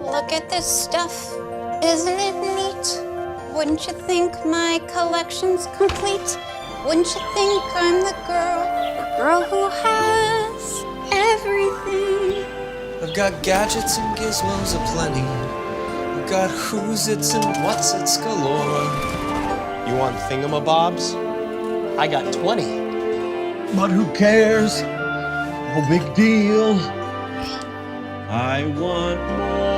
Look at this stuff. Isn't it neat? Wouldn't you think my collection's complete? Wouldn't you think I'm the girl who has everything? I've got gadgets and gizmos aplenty. I've got who's its and what's its galore. You want thingamabobs? I got 20. But who cares? No big deal. I want more.